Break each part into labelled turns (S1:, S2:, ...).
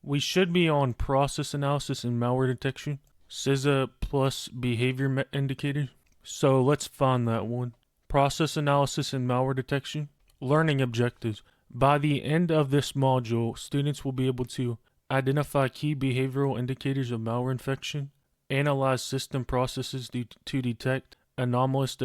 S1: We should be on process analysis and malware detection, CySA plus behavior indicators. So let's find that one. Process analysis and malware detection. Learning objectives. By the end of this module, students will be able to identify key behavioral indicators of malware infection, analyze system processes to detect anomalous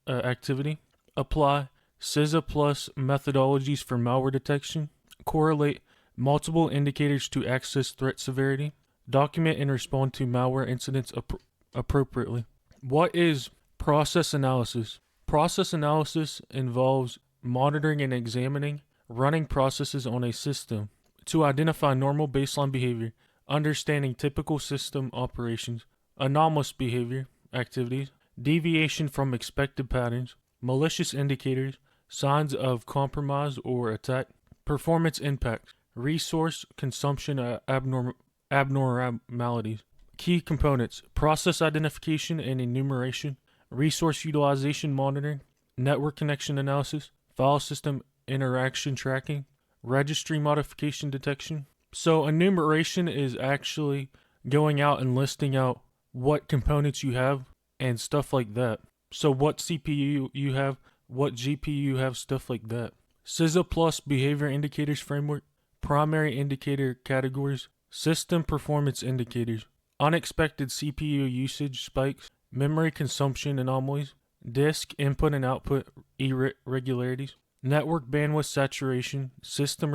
S1: activity, apply CySA plus methodologies for malware detection, correlate multiple indicators to access threat severity, document and respond to malware incidents appropriately. What is process analysis? Process analysis involves monitoring and examining running processes on a system to identify normal baseline behavior, understanding typical system operations, anomalous behavior activities, deviation from expected patterns, malicious indicators, signs of compromise or attack, performance impacts, resource consumption abnormalities. Key components: process identification and enumeration, resource utilization monitoring, network connection analysis, file system interaction tracking, registry modification detection. So enumeration is actually going out and listing out what components you have and stuff like that. So what CPU you have, what GPU you have, stuff like that. CySA plus behavior indicators framework, primary indicator categories, system performance indicators, unexpected CPU usage spikes, memory consumption anomalies, disk input and output irregularities, network bandwidth saturation, system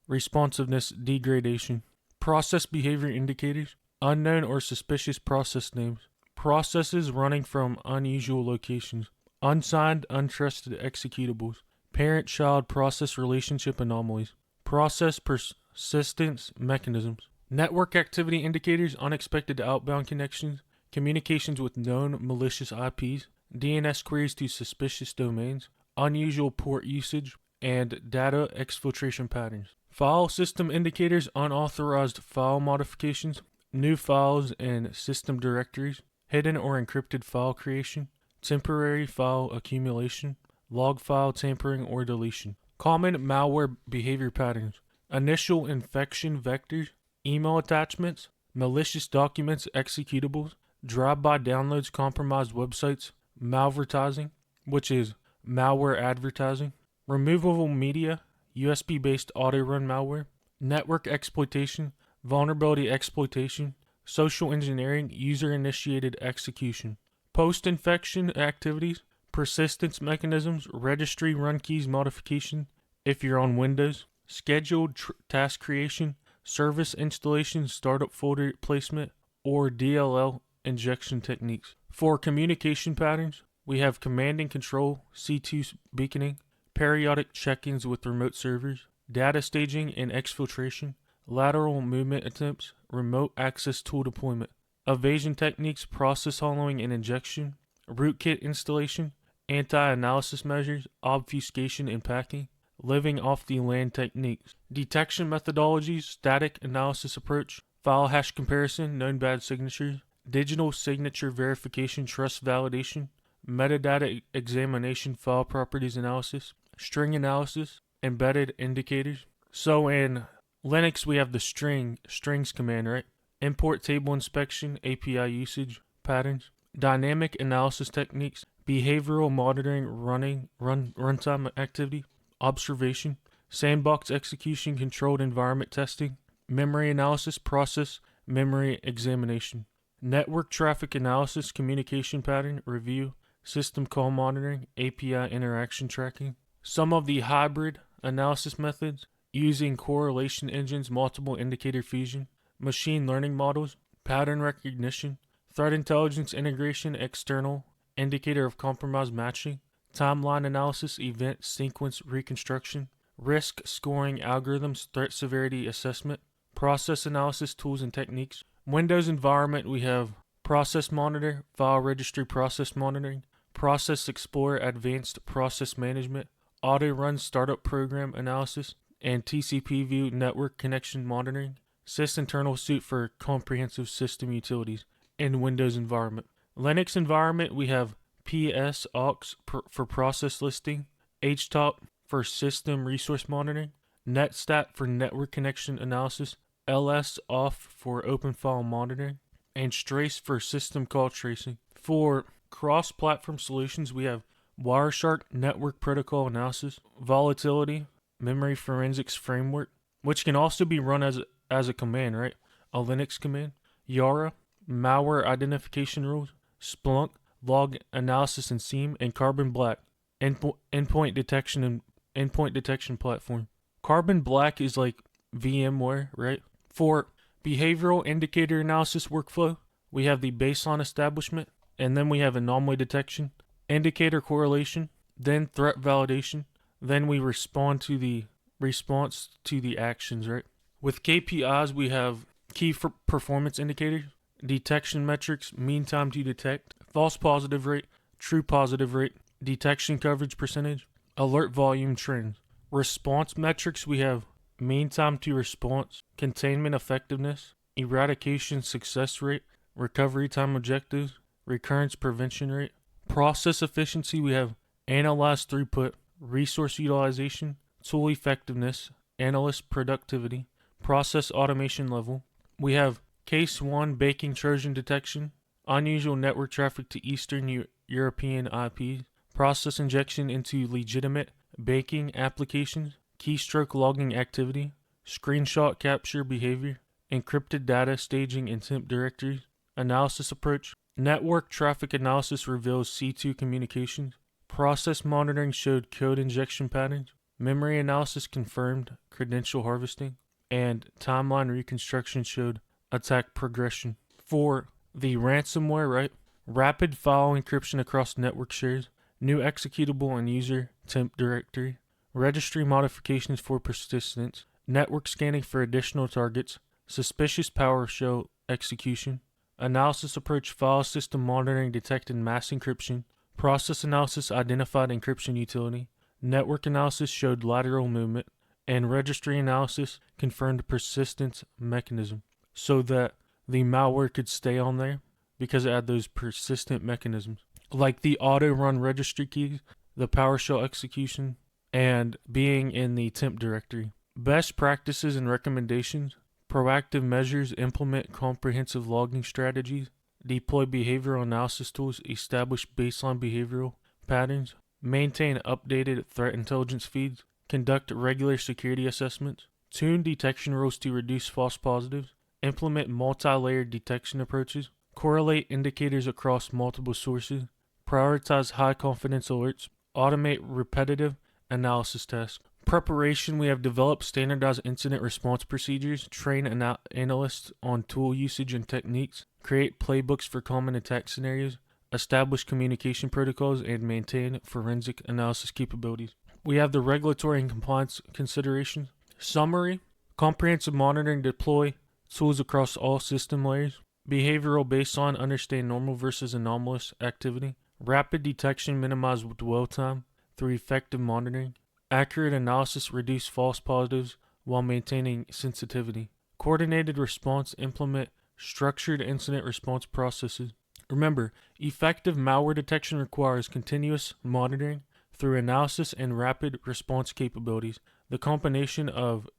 S1: responsiveness degradation, process behavior indicators, unknown or suspicious process names, processes running from unusual locations, unsigned, untrusted executables, parent-child process relationship anomalies, process persistence mechanisms, network activity indicators, unexpected outbound connections, communications with known malicious IPs, DNS queries to suspicious domains, unusual port usage, and data exfiltration patterns. File system indicators, unauthorized file modifications, new files and system directories, hidden or encrypted file creation, temporary file accumulation, log file tampering or deletion. Common malware behavior patterns: initial infection vectors, email attachments, malicious documents executables, drive-by downloads, compromised websites, malvertising, which is malware advertising, removable media, USB-based auto-run malware, network exploitation, vulnerability exploitation, social engineering, user-initiated execution, post-infection activities, persistence mechanisms, registry run keys modification if you're on Windows, scheduled task creation, service installation, startup folder placement, or DLL injection techniques. For communication patterns, we have command and control, C2 beaconing, periodic check-ins with remote servers, data staging and exfiltration, lateral movement attempts, remote access tool deployment, evasion techniques, process hollowing and injection, rootkit installation, anti-analysis measures, obfuscation and packing, living off the land techniques, detection methodologies, static analysis approach, file hash comparison, known bad signatures, digital signature verification, trust validation, metadata examination, file properties analysis, string analysis, embedded indicators. So in Linux, we have the strings command, right? Import table inspection, API usage patterns, dynamic analysis techniques, behavioral monitoring, runtime activity, observation, sandbox execution, controlled environment testing, memory analysis, process memory examination, network traffic analysis, communication pattern review, system call monitoring, API interaction tracking. Some of the hybrid analysis methods: using correlation engines, multiple indicator fusion, machine learning models, pattern recognition, threat intelligence integration, external indicator of compromise matching, timeline analysis, event sequence reconstruction, risk scoring algorithms, threat severity assessment, process analysis tools and techniques. Windows environment, we have Process Monitor, File Registry Process Monitoring, Process Explorer Advanced Process Management, Auto Run Startup Program Analysis, and TCP View Network Connection Monitoring. Sysinternal suite for comprehensive system utilities in Windows environment. Linux environment, we have PSOX for process listing, HTOP for system resource monitoring, NetStat for network connection analysis, ls off for open file monitoring, and strace for system call tracing. For cross-platform solutions, we have Wireshark network protocol analysis, volatility, memory forensics framework, which can also be run as a command, right? A Linux command. Yara, malware identification rules, Splunk, log analysis and SIEM, and Carbon Black, endpoint detection platform. Carbon Black is like VMware, right? For behavioral indicator analysis workflow, we have the baseline establishment, and then we have anomaly detection, indicator correlation, then threat validation, then we respond to the response to the actions, right? With KPIs, we have key performance indicators, detection metrics, mean time to detect, false positive rate, true positive rate, detection coverage percentage, alert volume trends. Response metrics, we have mean time to response, containment effectiveness, eradication success rate, recovery time objectives, recurrence prevention rate. Process efficiency, we have analyze throughput, resource utilization, tool effectiveness, analyst productivity, process automation level. We have case 1 baking Trojan detection, unusual network traffic to Eastern European IPs, process injection into legitimate baking applications, keystroke logging activity, screenshot capture behavior, encrypted data staging in temp directories, analysis approach, network traffic analysis reveals C2 communications, process monitoring showed code injection patterns, memory analysis confirmed credential harvesting, and timeline reconstruction showed attack progression. For the ransomware, right? Rapid file encryption across network shares, new executable and user temp directory, registry modifications for persistence, network scanning for additional targets, suspicious PowerShell execution, analysis approach file system monitoring detected mass encryption, process analysis identified encryption utility, network analysis showed lateral movement, and registry analysis confirmed persistence mechanism, so that the malware could stay on there because it had those persistent mechanisms, like the auto-run registry keys, the PowerShell execution, and being in the temp directory. Best practices and recommendations: proactive measures, implement comprehensive logging strategies, deploy behavioral analysis tools, establish baseline behavioral patterns, maintain updated threat intelligence feeds, conduct regular security assessments, tune detection rules to reduce false positives, implement multi-layered detection approaches, correlate indicators across multiple sources, prioritize high-confidence alerts, automate repetitive analysis tasks. Preparation: we have developed standardized incident response procedures, train analysts on tool usage and techniques, create playbooks for common attack scenarios, establish communication protocols, and maintain forensic analysis capabilities. We have the regulatory and compliance considerations. Summary: comprehensive monitoring, deploy tools across all system layers. Behavioral baseline, understand normal versus anomalous activity. Rapid detection, minimize dwell time through effective monitoring. Accurate analysis, reduce false positives while maintaining sensitivity. Coordinated response, implement structured incident response processes. Remember, effective malware detection requires continuous monitoring through analysis and rapid response capabilities. The combination of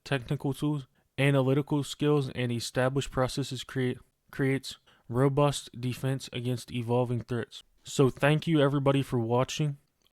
S1: technical tools, analytical skills, and established processes creates robust defense against evolving threats. So thank you everybody for watching.